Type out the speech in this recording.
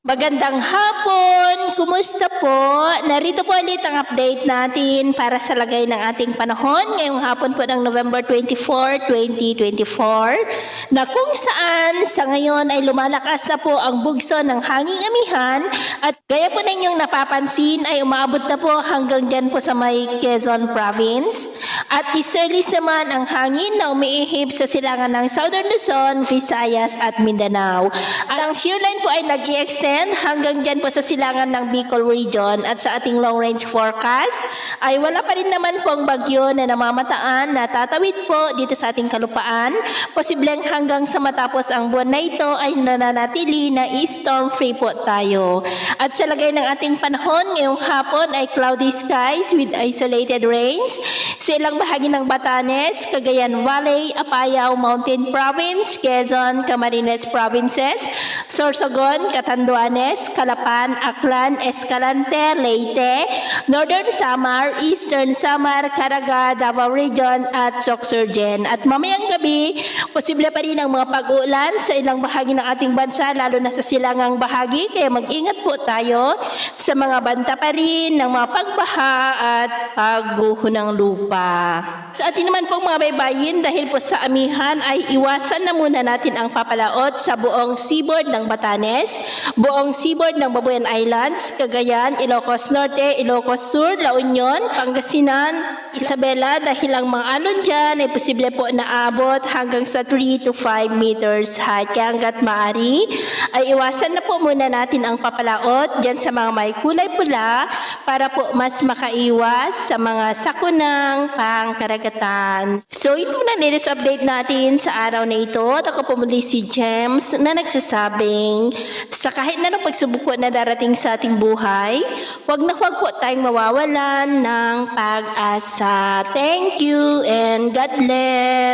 Magandang hapon! Kumusta po? Narito po ulit ang update natin para sa lagay ng ating panahon ngayong hapon po ng November 24, 2024 na kung saan sa ngayon ay lumalakas na po ang bugso ng hanging amihan at gaya po ninyong napapansin ay umaabot na po hanggang dyan po sa may Quezon Province at easterlies naman ang hangin na umiihip sa silangan ng Southern Luzon, Visayas at Mindanao. At ang shear line po ay nag-i-extend hanggang dyan po sa silangan ng Bicol Region at sa ating long range forecast ay wala pa rin naman pong bagyo na namamataan na tatawid po dito sa ating kalupaan. Posibleng hanggang sa matapos ang buwan na ito ay nananatili na storm free po tayo. At sa lagay ng ating panahon ngayong hapon ay cloudy skies with isolated rains sa ilang bahagi ng Batanes, Cagayan Valley, Apayao, Mountain Province, Quezon, Camarines Provinces, Sorsogon, Catanduanes, Calapan, Aklan, Escalante, Leyte, Northern Samar, Eastern Samar, Caraga, Davao Region at Sorsogon. At mamayang gabi, posible pa rin ang mga pag-uulan sa ilang bahagi ng ating bansa, lalo na sa silangang bahagi, kaya mag-ingat po tayo sa mga banta pa rin ng mga pagbaha at pagguho ng lupa. Sa atin naman pong mga baybayin, dahil po sa amihan ay iwasan na muna natin ang papalaot sa buong seaboard ng Batanes, buong seaboard ng Babuyan Islands, Cagayan, Ilocos Norte, Ilocos Sur, La Union, Pangasinan, Isabela, dahil ang mga alon dyan ay posible po naabot hanggang sa 3 to 5 meters height. Kaya hanggat maaari ay iwasan na po muna natin ang papalaot dyan sa mga may kulay pula para po mas makaiwas sa mga sakunang pangkaragatan. So ito na latest update natin sa araw na ito. At ako po muli si James na nagsasabing sa kahit na ng pagsubok po na darating sa ating buhay, huwag na huwag po tayong mawawalan ng pag-asa. Thank you and God bless!